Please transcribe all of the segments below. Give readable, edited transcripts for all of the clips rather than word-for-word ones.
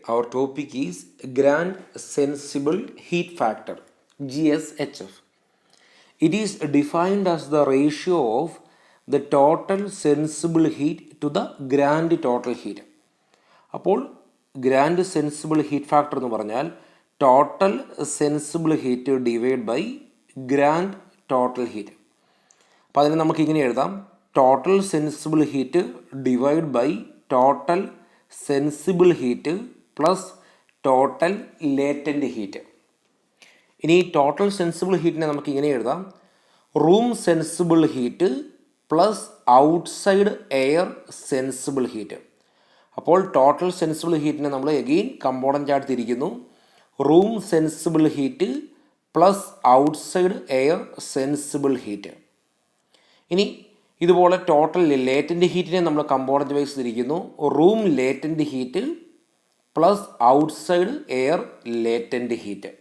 our topic is Grand Sensible Heat Factor, GSHF. It is defined as the ratio of the total sensible heat to the grand total heat. അപ്പോൾ grand sensible heat factor എന്ന് പറഞ്ഞാൽ total sensible heat divide by grand total heat. അപ്പോൾ അതിന് നമുക്ക് ഇങ്ങനെ എഴുതാം: total sensible heat divide by total sensible heat plus total latent heat. ഇനി total sensible ഹീറ്റിനെ നമുക്ക് ഇങ്ങനെ എഴുതാം: room sensible heat plus outside air sensible heat. അപ്പോൾ ടോട്ടൽ സെൻസിബിൾ ഹീറ്റിനെ നമ്മൾ എഗെയിൻ കമ്പോണൻ്റ് ആയിട്ട് തിരിക്കുന്നു: room sensible heat plus outside air sensible heat. ഇനി ഇതുപോലെ ടോട്ടൽ ലേറ്റൻ്റ് ഹീറ്റിനെ നമ്മൾ കമ്പോണൻ്റ് വൈസ് തിരിക്കുന്നു: room latent heat plus outside air latent heat.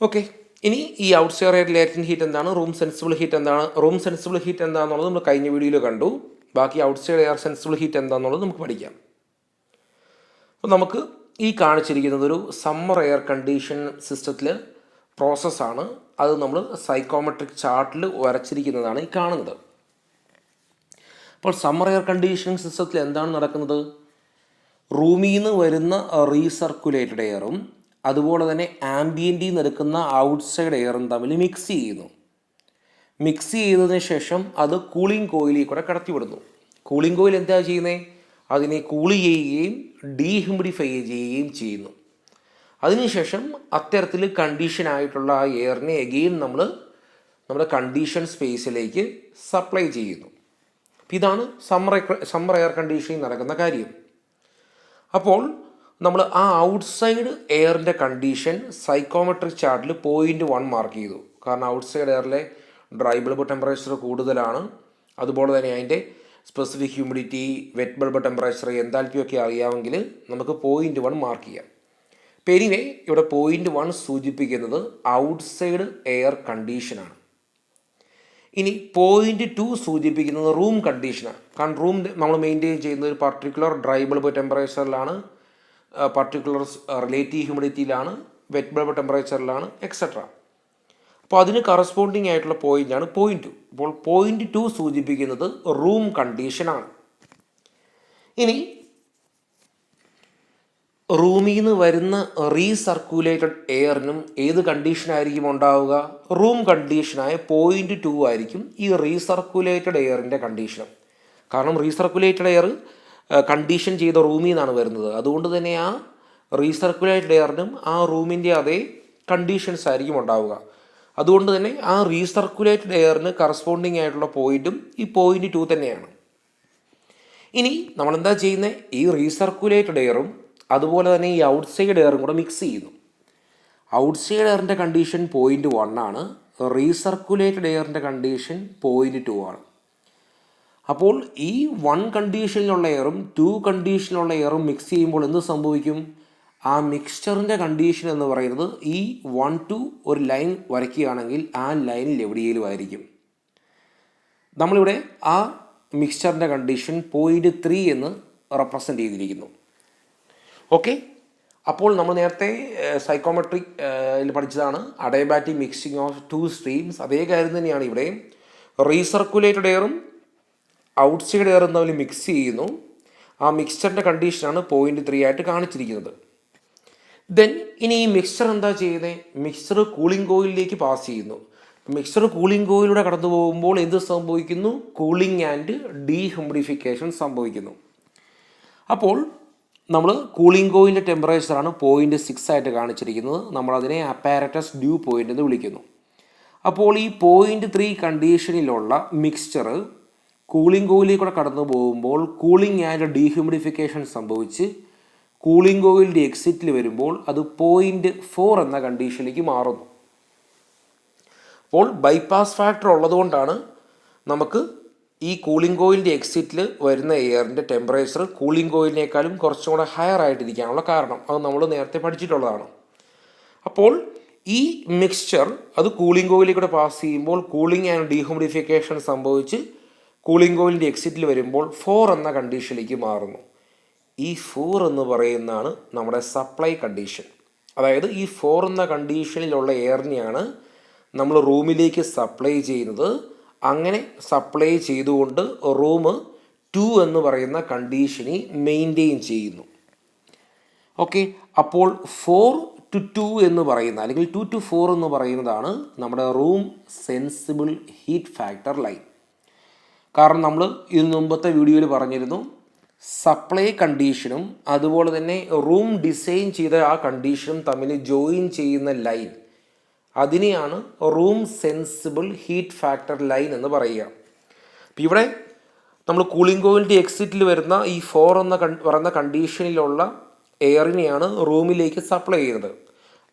Okay, ഇനി ഈ ഔട്ട്സൈഡ് എയർ ലേറ്റൻ്റ് ഹീറ്റ് എന്താണ്, റൂം സെൻസിബിൾ ഹീറ്റ് എന്താണ്, റൂം സെൻസിബിൾ ഹീറ്റ് എന്താണെന്നുള്ളത് നമ്മൾ കഴിഞ്ഞ വീഡിയോയിൽ കണ്ടു. ബാക്കി ഔട്ട്സൈഡ് എയർ സെൻസിബിൾ ഹീറ്റ് എന്താണെന്നുള്ളത് നമുക്ക് പഠിക്കാം. അപ്പോൾ നമുക്ക് ഈ കാണിച്ചിരിക്കുന്നത് ഒരു സമ്മർ എയർ കണ്ടീഷൻ സിസ്റ്റത്തിൽ പ്രോസസ്സാണ്. അത് നമ്മൾ സൈക്കോമെട്രിക് ചാർട്ടിൽ വരച്ചിരിക്കുന്നതാണ് ഈ കാണുന്നത്. അപ്പോൾ സമ്മർ എയർ കണ്ടീഷനിങ് സിസ്റ്റത്തിൽ എന്താണ് നടക്കുന്നത്? റൂമിൽ നിന്ന് വരുന്ന റീസർക്കുലേറ്റഡ് എയറും അതുപോലെ തന്നെ ആംബിയൻറ്റിൽ നിന്ന് എടുക്കുന്ന ഔട്ട്സൈഡ് എയറും തമ്മിൽ മിക്സ് ചെയ്യുന്നു. മിക്സ് ചെയ്തതിന് ശേഷം അത് കൂളിംഗ് കോയിലിൽ കൂടെ കടത്തിവിടുന്നു. കൂളിംഗ് കോയിൽ എന്താ ചെയ്യുന്നത്? അതിനെ കൂൾ ചെയ്യുകയും ഡീഹ്യൂമിഡിഫൈ ചെയ്യുകയും ചെയ്യുന്നു. അതിനുശേഷം അത്തരത്തിൽ കണ്ടീഷനായിട്ടുള്ള ആ എയറിനെ എഗെയിൻ നമ്മൾ നമ്മുടെ കണ്ടീഷൻ സ്പേസിലേക്ക് സപ്ലൈ ചെയ്യുന്നു. ഇതാണ് സമ്മർ എയർ കണ്ടീഷനിങ് നടക്കുന്ന കാര്യം. അപ്പോൾ നമ്മൾ ആ ഔട്ട്സൈഡ് എയറിൻ്റെ കണ്ടീഷൻ സൈക്കോമെട്രിക് ചാർട്ടിൽ 0.1 മാർക്ക് ചെയ്തു. കാരണം ഔട്ട്സൈഡ് എയറിലെ ഡ്രൈ ബൾബ് ടെമ്പറേച്ചർ കൂടുതലാണ്. അതുപോലെ തന്നെ അതിൻ്റെ specific humidity, wet bulb temperature, enthalpy ഒക്കെ അറിയാമെങ്കിൽ നമുക്ക് 0.1 മാർക്ക് ചെയ്യാം. അപ്പോൾ എനിവേ ഇവിടെ 0.1 സൂചിപ്പിക്കുന്നത് ഔട്ട്സൈഡ് എയർ കണ്ടീഷനാണ്. ഇനി 0.2 സൂചിപ്പിക്കുന്നത് റൂം കണ്ടീഷനാണ്. കാരണം റൂം നമ്മൾ മെയിൻറ്റെയിൻ ചെയ്യുന്ന ഒരു പർട്ടിക്കുലർ ഡ്രൈ ബൾബ് ടെമ്പറേച്ചറിലാണ്, പർട്ടിക്കുലർ റിലേറ്റീവ് ഹ്യൂമിഡിറ്റിയിലാണ്, വെറ്റ് ബൾബ് ടെമ്പറേച്ചറിലാണ്, എക്സെട്ര. അപ്പോൾ അതിന് കറസ്പോണ്ടിങ് ആയിട്ടുള്ള പോയിൻ്റാണ് 0.2. അപ്പോൾ 0.2 സൂചിപ്പിക്കുന്നത് റൂം കണ്ടീഷനാണ്. ഇനി റൂമിൽ നിന്ന് വരുന്ന റീസർക്കുലേറ്റഡ് എയറിനും ഏത് കണ്ടീഷനായിരിക്കും ഉണ്ടാവുക? റൂം കണ്ടീഷനായ 0.2 ആയിരിക്കും ഈ റീസർക്കുലേറ്റഡ് എയറിൻ്റെ കണ്ടീഷൻ. കാരണം റീസർക്കുലേറ്റഡ് എയർ കണ്ടീഷൻ ചെയ്ത റൂമിൽ നിന്നാണ് വരുന്നത്. അതുകൊണ്ട് തന്നെ ആ റീസർക്കുലേറ്റഡ് എയറിനും ആ റൂമിൻ്റെ അതേ കണ്ടീഷൻസ് ആയിരിക്കും ഉണ്ടാവുക. അതുകൊണ്ട് തന്നെ ആ റീസർക്കുലേറ്റഡ് എയറിന് കറസ്പോണ്ടിങ് ആയിട്ടുള്ള പോയിൻറ്റും ഈ 0.2 തന്നെയാണ്. ഇനി നമ്മളെന്താ ചെയ്യുന്നത്? ഈ റീസർക്കുലേറ്റഡ് എയറും അതുപോലെ തന്നെ ഈ ഔട്ട്സൈഡ് എയറും കൂടെ മിക്സ് ചെയ്യുന്നു. ഔട്ട്സൈഡ് എയറിൻ്റെ കണ്ടീഷൻ 0.1 ആണ്, റീസർക്കുലേറ്റഡ് എയറിൻ്റെ കണ്ടീഷൻ 0.2 ആണ്. അപ്പോൾ ഈ 1 കണ്ടീഷനിലുള്ള എയറും 2 കണ്ടീഷനിലുള്ള എയറും മിക്സ് ചെയ്യുമ്പോൾ എന്ത് സംഭവിക്കും? ആ മിക്സ്ചറിൻ്റെ കണ്ടീഷൻ എന്ന് പറയുന്നത് ഈ 1-2 ഒരു ലൈൻ വരയ്ക്കുകയാണെങ്കിൽ ആ ലൈനിൽ എവിടെയെങ്കിലും ആയിരിക്കും. നമ്മളിവിടെ ആ മിക്സ്ചറിൻ്റെ കണ്ടീഷൻ 0.3 എന്ന് റെപ്രസെൻ്റ് ചെയ്തിരിക്കുന്നു. ഓക്കെ, അപ്പോൾ നമ്മൾ നേരത്തെ സൈക്കോമെട്രിക് പഠിച്ചതാണ് അഡയബാറ്റിക് മിക്സിംഗ് ഓഫ് 2 സ്ട്രീംസ്. അതേ കാര്യം തന്നെയാണ് ഇവിടെയും. റീസർക്കുലേറ്റഡ് എയറും ഔട്ട്സൈഡ് എയറും തമ്മിൽ മിക്സ് ചെയ്യുന്നു. ആ മിക്സ്ചറിൻ്റെ കണ്ടീഷനാണ് 0.3 ആയിട്ട് കാണിച്ചിരിക്കുന്നത്. ദെൻ ഇനി ഈ മിക്സ്ചർ എന്താ ചെയ്യുന്നത്? മിക്സ്ചർ കൂളിംഗ് കോയിലിലേക്ക് പാസ് ചെയ്യുന്നു. മിക്സ്ചർ കൂളിംഗ് കോയിലൂടെ കടന്നു പോകുമ്പോൾ എന്ത് സംഭവിക്കുന്നു? കൂളിംഗ് ആൻഡ് ഡീഹ്യൂമിഡിഫിക്കേഷൻ സംഭവിക്കുന്നു. അപ്പോൾ നമ്മൾ കൂളിംഗ് കോയിലിൻ്റെ ടെമ്പറേച്ചറാണ് 0.6 ആയിട്ട് കാണിച്ചിരിക്കുന്നത്. നമ്മളതിനെ അപ്പാരറ്റസ് ഡ്യൂ പോയിൻ്റ് എന്ന് വിളിക്കുന്നു. അപ്പോൾ ഈ 0.3 കണ്ടീഷനിലുള്ള മിക്സ്ചർ കൂളിംഗ് കോയിലിൽ കൂടെ കടന്നു പോകുമ്പോൾ കൂളിംഗ് ആൻഡ് ഡീഹ്യൂമിഡിഫിക്കേഷൻ സംഭവിച്ച് കൂളിംഗ് കോയിലിൻ്റെ എക്സിറ്റിൽ വരുമ്പോൾ അത് 0.4 എന്ന കണ്ടീഷനിലേക്ക് മാറുന്നു. അപ്പോൾ ബൈപ്പാസ് ഫാക്ടർ ഉള്ളതുകൊണ്ടാണ് നമുക്ക് ഈ കൂളിംഗ് കോയിലിൻ്റെ എക്സിറ്റിൽ വരുന്ന എയറിൻ്റെ ടെമ്പറേച്ചർ കൂളിംഗ് കോയിലിനേക്കാളും കുറച്ചും കൂടെ ഹയർ ആയിട്ടിരിക്കാനുള്ള കാരണം. അത് നമ്മൾ നേരത്തെ പഠിച്ചിട്ടുള്ളതാണ്. അപ്പോൾ ഈ മിക്സ്ചർ അത് കൂളിംഗ് കോയിലിൽ കൂടെ പാസ് ചെയ്യുമ്പോൾ കൂളിംഗ് ആൻഡ് ഡീഹ്യൂമിഡിഫിക്കേഷൻ സംഭവിച്ച് കൂളിംഗ് കോയിലിൻ്റെ എക്സിറ്റിൽ വരുമ്പോൾ 4 എന്ന കണ്ടീഷനിലേക്ക് മാറുന്നു. ഈ 4 എന്ന് പറയുന്നതാണ് നമ്മുടെ സപ്ലൈ കണ്ടീഷൻ. അതായത് ഈ 4 എന്ന കണ്ടീഷനിലുള്ള എയറിനെയാണ് നമ്മൾ റൂമിലേക്ക് സപ്ലൈ ചെയ്യുന്നത്. അങ്ങനെ സപ്ലൈ ചെയ്തുകൊണ്ട് റൂം 2 എന്ന് പറയുന്ന കണ്ടീഷനെ മെയിൻറ്റെയിൻ ചെയ്യുന്നു. ഓക്കെ, അപ്പോൾ 4 to 2 എന്ന് പറയുന്ന അല്ലെങ്കിൽ 2 to 4 എന്ന് പറയുന്നതാണ് നമ്മുടെ room sensible heat factor line. കാരണം നമ്മൾ ഇതിന് മുമ്പത്തെ വീഡിയോയിൽ പറഞ്ഞിരുന്നു, സപ്ലൈ കണ്ടീഷനും അതുപോലെ തന്നെ റൂം ഡിസൈൻ ചെയ്ത ആ കണ്ടീഷനും തമ്മിൽ ജോയിൻ ചെയ്യുന്ന ലൈൻ, അതിനെയാണ് room sensible heat factor line എന്ന് പറയുക. അപ്പം ഇവിടെ നമ്മൾ കൂളിംഗ് കോയിലിൻ്റെ എക്സിറ്റിൽ വരുന്ന ഈ 4 എന്ന പറയുന്ന കണ്ടീഷനിലുള്ള എയറിനെയാണ് റൂമിലേക്ക് സപ്ലൈ ചെയ്യുന്നത്.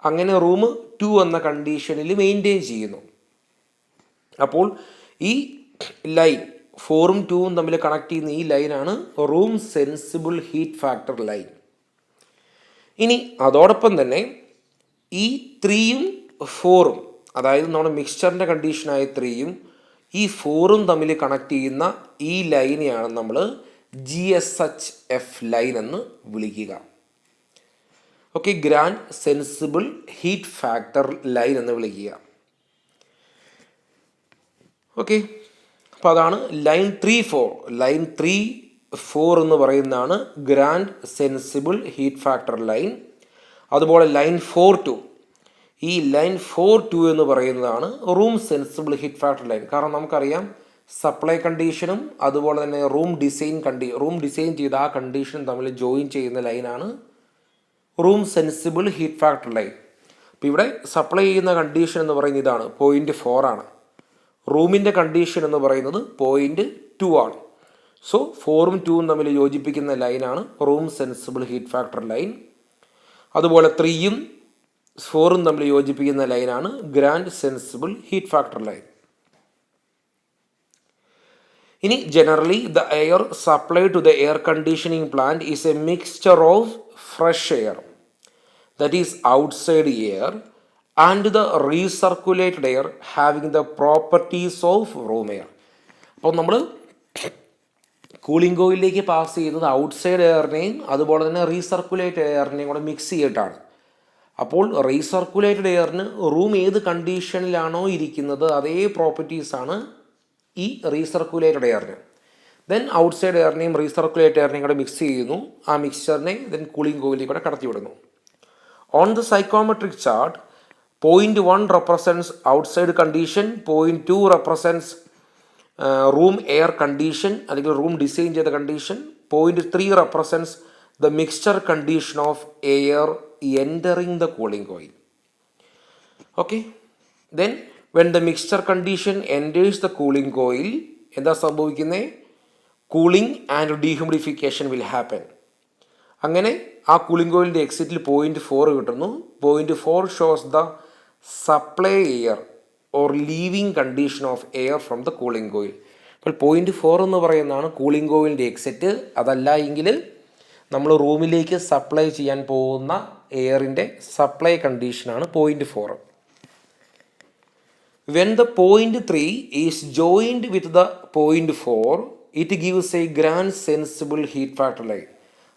അങ്ങനെ റൂം 2 എന്ന കണ്ടീഷനിൽ മെയിൻറ്റെയിൻ ചെയ്യുന്നു. അപ്പോൾ ഈ ലൈൻ 4ഉം 2ഉം തമ്മിൽ കണക്ട് ചെയ്യുന്ന ഈ ലൈനാണ് room sensible heat factor line. ഇനി അതോടൊപ്പം തന്നെ ഈ 3ഉം 4ഉം, അതായത് നമ്മുടെ മിക്സ്ചറിൻ്റെ കണ്ടീഷനായ 3ഉം ഈ 4ഉം തമ്മിൽ കണക്ട് ചെയ്യുന്ന ഈ ലൈനെയാണ് നമ്മൾ GSHF ലൈൻ എന്ന് വിളിക്കുക. Okay, grand sensible heat factor line എന്ന് വിളിക്കുക. ഓക്കെ, അപ്പോൾ അതാണ് ലൈൻ 3-4. ലൈൻ 3-4 എന്ന് പറയുന്നതാണ് grand sensible heat factor line. അതുപോലെ ലൈൻ 4-2, ഈ ലൈൻ 4-2 എന്ന് പറയുന്നതാണ് room sensible heat factor line. കാരണം നമുക്കറിയാം, സപ്ലൈ കണ്ടീഷനും അതുപോലെ തന്നെ റൂം ഡിസൈൻ ചെയ്ത ആ കണ്ടീഷനും തമ്മിൽ ജോയിൻ ചെയ്യുന്ന ലൈനാണ് room sensible heat factor line. അപ്പോൾ ഇവിടെ സപ്ലൈ ചെയ്യുന്ന കണ്ടീഷൻ എന്ന് പറയുന്നത് ഇതാണ്, 0.4 ആണ്. റൂമിൻ്റെ കണ്ടീഷൻ എന്ന് പറയുന്നത് 0.2 ആണ്. സോ 4ഉം 2ഉം തമ്മിൽ യോജിപ്പിക്കുന്ന ലൈനാണ് room sensible heat factor line. അതുപോലെ 3ഉം 4ഉം തമ്മിൽ യോജിപ്പിക്കുന്ന ലൈനാണ് grand sensible heat factor line. ഇനി generally the air supplied to the air conditioning plant is a mixture of fresh air, that is outside air, and the recirculated air having the properties of room air. അപ്പോൾ നമ്മൾ cooling കോയിലിലേക്ക് pass ചെയ്യുന്നത് outside എയറിനെയും അതുപോലെ തന്നെ recirculated എയറിനെയും കൂടെ mix ചെയ്തിട്ടാണ്. അപ്പോൾ റീസർക്കുലേറ്റഡ് എയറിന് റൂം ഏത് കണ്ടീഷനിലാണോ ഇരിക്കുന്നത് അതേ പ്രോപ്പർട്ടീസാണ് ഈ റീസർക്കുലേറ്റഡ് എയറിന്. ദെൻ ഔട്ട്സൈഡ് എയറിനെയും റീസർക്കുലേറ്റഡ് എയറിനെയും കൂടെ മിക്സ് ചെയ്യുന്നു. ആ മിക്സ്ചറിനെ ദെൻ കൂളിംഗ് കോയിലിലേക്ക് കൂടെ കടത്തി വിടുന്നു. On the psychometric chart 0.1 represents outside condition, 0.2 represents room air condition അല്ലെങ്കിൽ റൂം ഡിസൈൻ ചെയ്ത condition, 0.3 represents the mixture condition of air entering the cooling coil. Okay, then when the mixture condition enters the cooling coil, എന്താ സംഭവിക്കുന്നത്? Cooling and dehumidification will happen. അങ്ങനെ ആ cooling കോയിലിൻ്റെ എക്സിറ്റിൽ 0.4 കിട്ടുന്നു. 0.4 shows the supply air or leaving condition of air from the cooling coil. അപ്പോൾ 0.4 എന്ന് പറയുന്നതാണ് കൂളിംഗ് കോയിലിൻ്റെ എക്സിറ്റ്. അതല്ല എങ്കിൽ നമ്മൾ റൂമിലേക്ക് സപ്ലൈ ചെയ്യാൻ പോകുന്ന എയറിൻ്റെ സപ്ലൈ കണ്ടീഷനാണ് 0.4. When the 0.3 is joined with the 0.4, it gives a grand sensible heat factor line.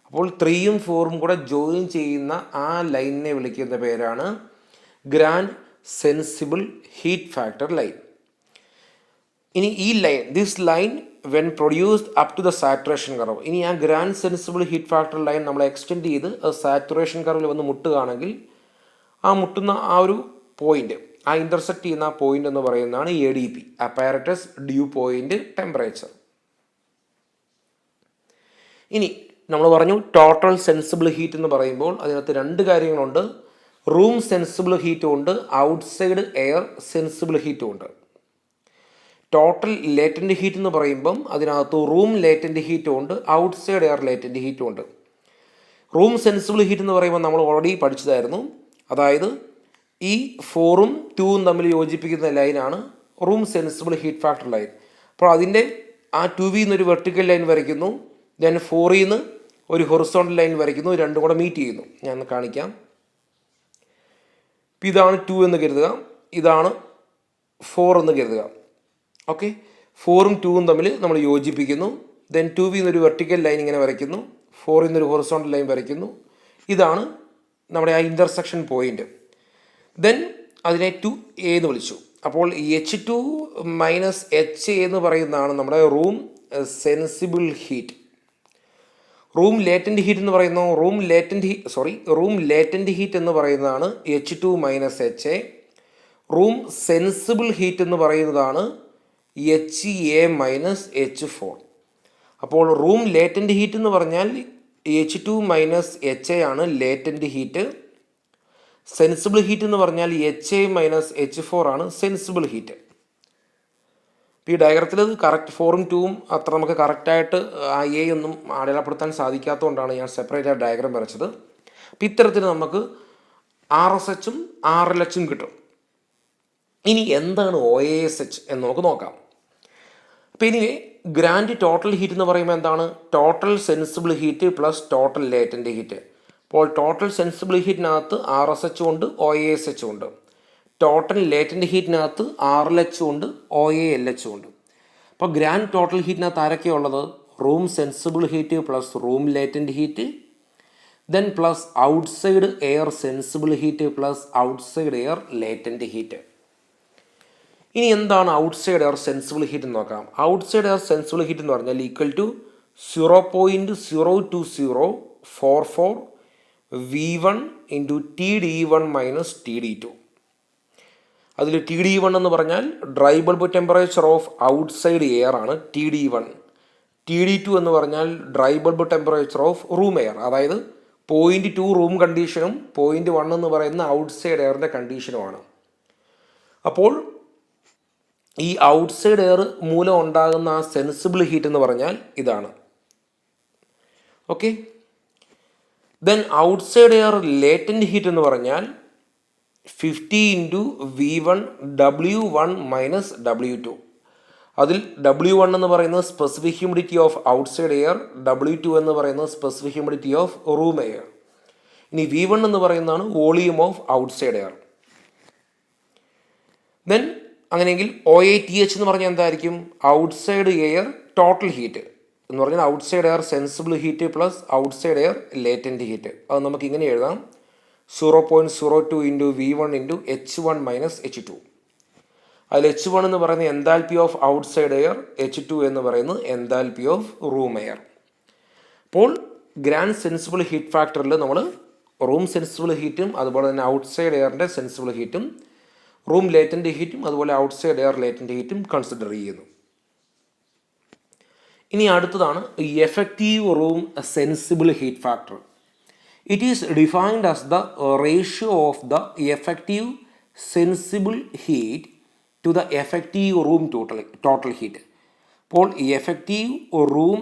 അപ്പോൾ 3ഉം 4ഉം കൂടെ ജോയിൻ ചെയ്യുന്ന ആ ലൈനിനെ വിളിക്കുന്ന പേരാണ് grand sensible heat factor line. ഇനി ഈ line, this line when produced up to the saturation curve, ഇനി ആ grand sensible heat factor line നമ്മൾ എക്സ്റ്റെൻഡ് ചെയ്ത് സാച്ചുറേഷൻ കർവിൽ വന്ന് മുട്ടുകയാണെങ്കിൽ ആ മുട്ടുന്ന ആ ഒരു പോയിന്റ്, ആ ഇൻ്റർസെക്റ്റ് ചെയ്യുന്ന ആ പോയിന്റ് എന്ന് പറയുന്നതാണ് ADP, apparatus dew point temperature. ഇനി നമ്മൾ പറഞ്ഞു ടോട്ടൽ സെൻസിബിൾ ഹീറ്റ് എന്ന് പറയുമ്പോൾ അതിനകത്ത് 2 കാര്യങ്ങളുണ്ട്. റൂം സെൻസിബിൾ ഹീറ്റും ഉണ്ട്, ഔട്ട്സൈഡ് എയർ സെൻസിബിൾ ഹീറ്റും ഉണ്ട്. ടോട്ടൽ ലേറ്റൻ്റ് ഹീറ്റ് എന്ന് പറയുമ്പം അതിനകത്ത് റൂം ലേറ്റൻ്റ് ഹീറ്റും ഉണ്ട്, ഔട്ട്സൈഡ് എയർ ലേറ്റൻ്റ് ഹീറ്റും ഉണ്ട്. റൂം സെൻസിബിൾ ഹീറ്റ് എന്ന് പറയുമ്പോൾ നമ്മൾ ഓൾറെഡി പഠിച്ചതായിരുന്നു. അതായത് ഈ 4ഉം 2ഉം തമ്മിൽ യോജിപ്പിക്കുന്ന ലൈനാണ് room sensible heat factor line. അപ്പോൾ അതിൻ്റെ ആ 2V എന്നൊരു വെർട്ടിക്കൽ ലൈൻ വരയ്ക്കുന്നു, ദെൻ 4 നിന്ന് ഒരു ഹൊറിസോണ്ടൽ ലൈൻ വരയ്ക്കുന്നു, രണ്ടും കൂടെ മീറ്റ് ചെയ്യുന്നു. ഞാൻ കാണിക്കാം. ഇതാണ് 2 എന്ന് കരുതുക, ഇതാണ് 4 എന്ന് കരുതുക. ഓക്കെ, 4ഉം 2ഉം തമ്മിൽ നമ്മൾ യോജിപ്പിക്കുന്നു. ദെൻ 2V എന്നൊരു വെർട്ടിക്കൽ ലൈൻ ഇങ്ങനെ വരയ്ക്കുന്നു, 4 എന്നൊരു ഹൊറിസോണ്ടൽ ലൈൻ വരയ്ക്കുന്നു. ഇതാണ് നമ്മുടെ ആ ഇൻ്റർസെക്ഷൻ പോയിൻ്റ്. ദെൻ അതിനെ 2A എന്ന് വിളിച്ചു. അപ്പോൾ H2 മൈനസ് HA എന്ന് പറയുന്നതാണ് നമ്മുടെ room sensible heat. Room latent heat എന്ന് പറയുന്നു റൂം ലേറ്റൻറ്റ് ഹീറ്റ് എന്ന് പറയുന്നതാണ് H2 minus HA. Room sensible heat എന്ന് പറയുന്നതാണ് HA മൈനസ് H4. അപ്പോൾ റൂം ലേറ്റൻറ്റ് ഹീറ്റ് എന്ന് പറഞ്ഞാൽ H2 മൈനസ് HA ആണ് ലേറ്റൻറ്റ് ഹീറ്റ്. സെൻസിബിൾ ഹീറ്റ് എന്ന് പറഞ്ഞാൽ HA മൈനസ് H4 ആണ് സെൻസിബിൾ ഹീറ്റ്. ഈ ഡയഗ്രത്തിൽ കറക്റ്റ് 4ഉം 2ഉം അത്ര നമുക്ക് കറക്റ്റായിട്ട് ആ എ ഒന്നും അടയാളപ്പെടുത്താൻ സാധിക്കാത്തതുകൊണ്ടാണ് ഞാൻ സെപ്പറേറ്റ് ആ ഡയഗ്രാം വരച്ചത്. അപ്പം ഇത്തരത്തിൽ നമുക്ക് RSHും RLHും കിട്ടും. ഇനി എന്താണ് OASH എന്ന് നമുക്ക് നോക്കാം. അപ്പം ഇനി ഗ്രാൻഡ് ടോട്ടൽ ഹീറ്റ് എന്ന് പറയുമ്പോൾ എന്താണ്? Total sensible heat plus total latent heat. അപ്പോൾ ടോട്ടൽ സെൻസിബിൾ ഹീറ്റിനകത്ത് RSH ഉണ്ട്, OASH ഉണ്ട്. ടോട്ടൽ ലേറ്റൻറ്റ് ഹീറ്റിനകത്ത് RLH ഉണ്ട്, OALH ഉണ്ട്. അപ്പോൾ ഗ്രാൻഡ് ടോട്ടൽ ഹീറ്റിനകത്ത് ആരൊക്കെയാണ് ഉള്ളത്? Room sensible heat plus room latent heat, then plus outside air sensible heat plus outside air latent heat. ഇനി എന്താണ് ഔട്ട്സൈഡ് എയർ സെൻസിബിൾ ഹീറ്റ് എന്ന് നോക്കാം. ഔട്ട്സൈഡ് എയർ സെൻസിബിൾ ഹീറ്റ് എന്ന് പറഞ്ഞാൽ equal to 0.02044 V1 into TD1 minus TD2. അതിൽ TD1 എന്ന് പറഞ്ഞാൽ dry bulb temperature of outside air ആണ് TD1. TD2 എന്ന് പറഞ്ഞാൽ dry bulb temperature of room air. അതായത് 0.2 റൂം കണ്ടീഷനും 0.1 എന്ന് പറയുന്ന ഔട്ട്സൈഡ് എയറിൻ്റെ കണ്ടീഷനുമാണ്. അപ്പോൾ ഈ ഔട്ട്സൈഡ് എയർ മൂലം ഉണ്ടാകുന്ന ആ സെൻസിബിൾ ഹീറ്റ് എന്ന് പറഞ്ഞാൽ ഇതാണ്. Okay. Then outside air latent heat എന്ന് പറഞ്ഞാൽ 50 into V1 W1 minus W2. അതിൽ W1 എന്ന് പറയുന്നത് specific humidity of outside air, W2 എന്ന് പറയുന്നത് specific humidity of room air. ഇനി V1 എന്ന് പറയുന്നതാണ് volume of outside air. Then അങ്ങനെയെങ്കിൽ OATH എന്ന് പറഞ്ഞാൽ എന്തായിരിക്കും? ഔട്ട്സൈഡ് എയർ ടോട്ടൽ ഹീറ്റ് എന്ന് പറഞ്ഞാൽ outside air sensible heat plus outside air latent heat. അത് നമുക്ക് ഇങ്ങനെ എഴുതാം: 0.02 into V1 into H1 minus H2. അതിൽ H1 എന്ന് പറയുന്നത് enthalpy of outside air, H2 എന്ന് പറയുന്നത് എൻതാൽപ്പി ഓഫ് റൂം എയർ. അപ്പോൾ ഗ്രാൻഡ് സെൻസിബിൾ ഹീറ്റ് ഫാക്ടറിൽ നമ്മൾ റൂം സെൻസിബിൾ ഹീറ്റും അതുപോലെ തന്നെ ഔട്ട്സൈഡ് എയറിൻ്റെ സെൻസിബിൾ ഹീറ്റും റൂം ലേറ്റൻറ്റ് ഹീറ്റും അതുപോലെ ഔട്ട്സൈഡ് എയർ ലേറ്റൻറ്റ് ഹീറ്റും കൺസിഡർ ചെയ്യുന്നു. ഇനി അടുത്തതാണ് effective room sensible heat factor. It is defined as the ratio of the effective sensible heat to the effective room total heat. അപ്പോൾ effective room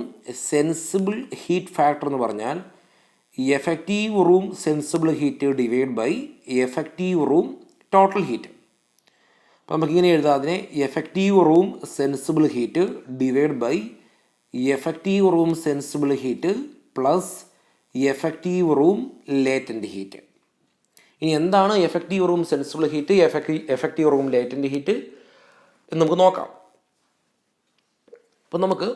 sensible heat factor എന്ന് പറഞ്ഞാൽ effective room sensible heat divide by effective room total heat. അപ്പോൾ നമുക്കിങ്ങനെ എഴുതാം അതിനെ: effective room sensible heat divide by effective room sensible heat plus effective room latent heat. ഇനി എന്താണ് effective room sensible heat, effective room latent heat എന്ന് നമുക്ക് നോക്കാം. അപ്പം നമുക്ക്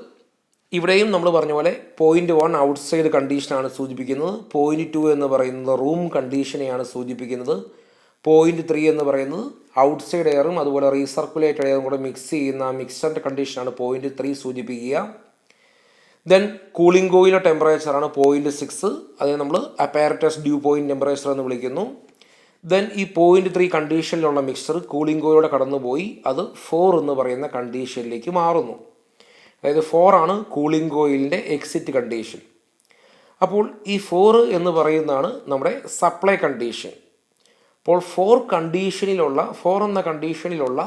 ഇവിടെയും നമ്മൾ പറഞ്ഞ പോലെ 0.1 ഔട്ട്സൈഡ് കണ്ടീഷനാണ് സൂചിപ്പിക്കുന്നത്, 0.2 എന്ന് പറയുന്നത് റൂം കണ്ടീഷനെയാണ് സൂചിപ്പിക്കുന്നത്, 0.3 എന്ന് പറയുന്നത് ഔട്ട്സൈഡ് എയറും അതുപോലെ റീസർക്കുലേറ്റഡ് എയറും കൂടെ മിക്സ് ചെയ്യുന്ന മിക്സറിൻ്റെ കണ്ടീഷനാണ് 0.3 സൂചിപ്പിക്കുക. ദെൻ കൂളിംഗ് കോയിലെ ടെമ്പറേച്ചറാണ് 0.6, അതിനെ നമ്മൾ അപ്പാരറ്റസ് ഡ്യൂ പോയിൻറ്റ് ടെമ്പറേച്ചർ എന്ന് വിളിക്കുന്നു. ദെൻ ഈ 0.3 കണ്ടീഷനിലുള്ള മിക്സർ കൂളിംഗ് കോയിലൂടെ കടന്നുപോയി അത് 4 എന്ന് പറയുന്ന കണ്ടീഷനിലേക്ക് മാറുന്നു. അതായത് 4 ആണ് കൂളിംഗ് കോയിലിൻ്റെ എക്സിറ്റ് കണ്ടീഷൻ. അപ്പോൾ ഈ 4 എന്ന് പറയുന്നതാണ് നമ്മുടെ സപ്ലൈ കണ്ടീഷൻ. അപ്പോൾ 4 എന്ന കണ്ടീഷനിലുള്ള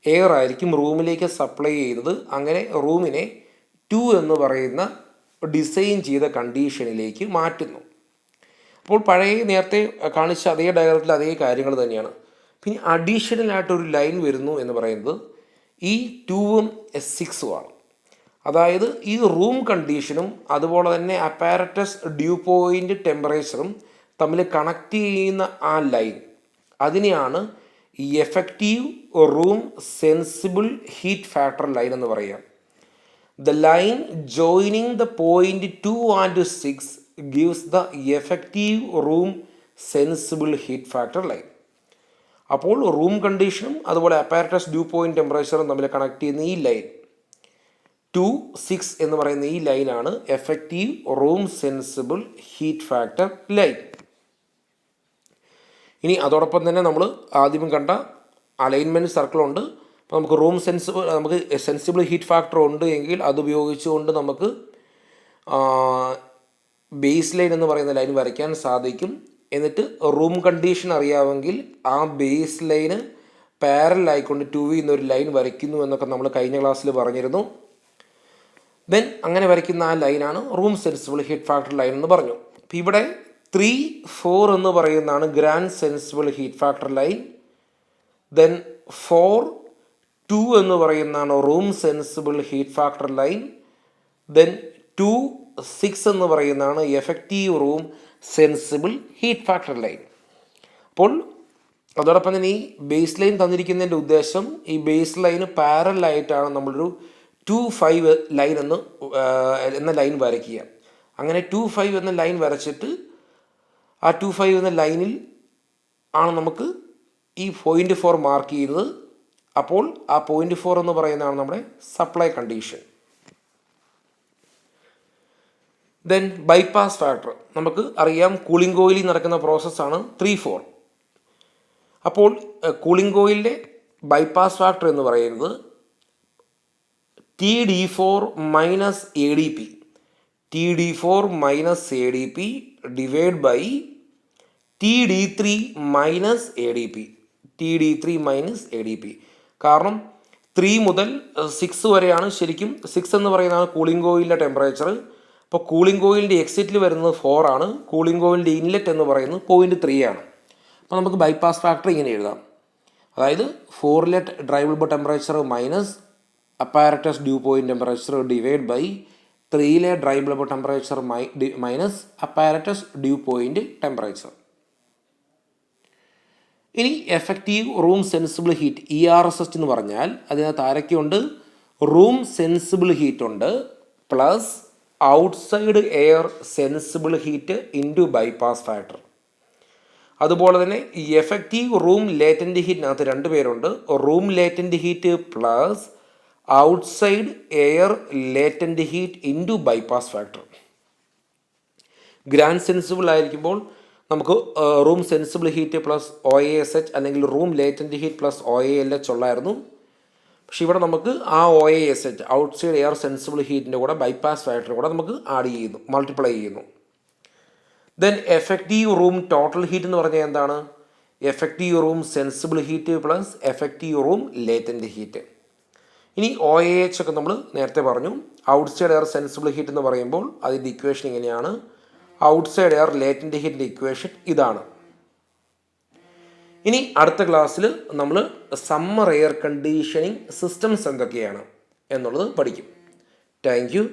എയർ ആയിരിക്കും റൂമിലേക്ക് സപ്ലൈ ചെയ്യുന്നത്. അങ്ങനെ റൂമിനെ 2 എന്ന് പറയുന്ന ഡിസൈൻ ചെയ്ത കണ്ടീഷനിലേക്ക് മാറ്റുന്നു. അപ്പോൾ നേരത്തെ കാണിച്ച അതേ ഡയഗ്രത്തിൽ അതേ കാര്യങ്ങൾ തന്നെയാണ്. പിന്നെ അഡീഷണലായിട്ടൊരു ലൈൻ വരുന്നു എന്ന് പറയുന്നത് ഈ 2ഉം 6ഉം ആണ്. അതായത് ഈ റൂം കണ്ടീഷനും അതുപോലെ തന്നെ അപ്പാരറ്റസ് ഡ്യൂ പോയിൻ്റ് ടെമ്പറേച്ചറും തമ്മിൽ കണക്ട് ചെയ്യുന്ന ആ ലൈൻ, അതിനെയാണ് effective room sensible heat factor line എന്ന് പറയുക. The line joining the point 2 and 6 gives the effective room sensible heat factor line. അപ്പോൾ റൂം കണ്ടീഷനും അതുപോലെ അപ്പാരറ്റസ് ഡ്യൂ പോയിന്റ് ടെമ്പറേച്ചറും തമ്മിൽ കണക്ട് ചെയ്യുന്ന ഈ ലൈൻ 2-6 എന്ന് പറയുന്ന ഈ ലൈനാണ് effective room sensible heat factor line. ഇനി അതോടൊപ്പം തന്നെ നമ്മൾ ആദ്യം കണ്ട അലൈൻമെൻറ്റ് സർക്കിളുണ്ട്. അപ്പോൾ നമുക്ക് നമുക്ക് സെൻസിബിൾ ഹീറ്റ് ഫാക്ടർ ഉണ്ട് എങ്കിൽ അതുപയോഗിച്ചുകൊണ്ട് നമുക്ക് ബേസ് ലൈൻ എന്ന് പറയുന്ന ലൈൻ വരയ്ക്കാൻ സാധിക്കും. എന്നിട്ട് റൂം കണ്ടീഷൻ അറിയാമെങ്കിൽ ആ ബേസ് ലൈന് പാരലായിക്കൊണ്ട് 2V എന്നൊരു ലൈൻ വരയ്ക്കുന്നു എന്നൊക്കെ നമ്മൾ കഴിഞ്ഞ ക്ലാസ്സിൽ പറഞ്ഞിരുന്നു. ദെൻ അങ്ങനെ വരയ്ക്കുന്ന ആ ലൈനാണ് room sensible heat factor line എന്ന് പറഞ്ഞു. അപ്പോൾ ഇവിടെ 3-4 എന്ന് പറയുന്നതാണ് grand sensible heat factor line. Then 4-2 എന്ന് പറയുന്നതാണ് room sensible heat factor line. Then 2-6 എന്ന് പറയുന്നതാണ് effective room sensible heat factor line. അപ്പോൾ അതോടൊപ്പം തന്നെ ഈ ബേസ് ലൈൻ തന്നിരിക്കുന്നതിൻ്റെ ഉദ്ദേശം ഈ ബേസ് ലൈന് പാരലായിട്ടാണ് നമ്മളൊരു 2-5 ലൈൻ എന്ന ലൈൻ വരയ്ക്കുക. അങ്ങനെ 2-5 എന്ന ലൈൻ വരച്ചിട്ട് ആ 2-5 എന്ന ലൈനിൽ ആണ് നമുക്ക് ഈ പോയിൻ്റ് 4 മാർക്ക് ചെയ്യുന്നത്. അപ്പോൾ ആ പോയിൻ്റ് 4 എന്ന് പറയുന്നതാണ് നമ്മുടെ supply condition. Then bypass factor നമുക്ക് അറിയാം, കൂളിംഗ് കോയിലിൽ നടക്കുന്ന പ്രോസസ്സാണ് 3-4. അപ്പോൾ കൂളിംഗ് കോയിലിൻ്റെ ബൈപ്പാസ് ഫാക്ടർ എന്ന് പറയുന്നത് TD4 minus ADP divide by TD3 minus ADP. കാരണം 3 മുതൽ 6 വരെയാണ് ശരിക്കും. 6 എന്ന് പറയുന്നതാണ് കൂളിംഗ് കോയിലിൻ്റെ ടെമ്പറേച്ചർ. അപ്പോൾ കൂളിംഗ് കോയിലിൻ്റെ എക്സിറ്റിൽ വരുന്നത് 4 ആണ്. കൂളിംഗ് കോയിലിൻ്റെ ഇൻലെറ്റ് എന്ന് പറയുന്നത് 0.3 ആണ്. അപ്പോൾ നമുക്ക് ബൈപ്പാസ് ഫാക്ടർ ഇങ്ങനെ എഴുതാം. അതായത് 4-ലെ dry bulb temperature minus apparatus dew point temperature divide by 3-ലെ dry bulb temperature minus apparatus dew point temperature. ഇനി effective room sensible heat ERSS എന്ന് പറഞ്ഞാൽ അതിനകത്ത് ആരൊക്കെയുണ്ട്? റൂം സെൻസിബിൾ ഹീറ്റ് ഉണ്ട് plus outside air sensible heat into bypass factor. അതുപോലെ തന്നെ effective room latent ഹീറ്റിനകത്ത് 2 പേരുണ്ട്. Room latent heat plus outside air latent heat into bypass factor. Grand sensible ആയിരിക്കുമ്പോൾ നമുക്ക് room sensible heat plus OASH അല്ലെങ്കിൽ room latent heat plus OALH ഉള്ളായിരുന്നു. പക്ഷെ ഇവിടെ നമുക്ക് ആ OASH ഔട്ട്സൈഡ് എയർ സെൻസിബിൾ ഹീറ്റിൻ്റെ കൂടെ ബൈപ്പാസ് ഫാക്ടറിൻ്റെ കൂടെ നമുക്ക് ആഡ് ചെയ്യുന്നു, മൾട്ടിപ്ലൈ ചെയ്യുന്നു. Then effective room total heat എന്ന് പറഞ്ഞാൽ എന്താണ്? Effective room sensible heat plus effective room latent heat. ഇനി OAH ഒക്കെ നമ്മൾ നേരത്തെ പറഞ്ഞു. ഔട്ട്സൈഡ് എയർ സെൻസിബിൾ ഹീറ്റ് എന്ന് പറയുമ്പോൾ അതിൻ്റെ ഇക്വേഷൻ ഇങ്ങനെയാണ്. ഔട്ട്സൈഡ് എയർ ലേറ്റൻറ്റ് ഹീറ്റിൻ്റെ ഇക്വേഷൻ ഇതാണ്. ഇനി അടുത്ത ക്ലാസ്സിൽ നമ്മൾ സമ്മർ എയർ കണ്ടീഷനിങ് സിസ്റ്റംസ് എന്തൊക്കെയാണ് എന്നുള്ളത് പഠിക്കും. Thank you.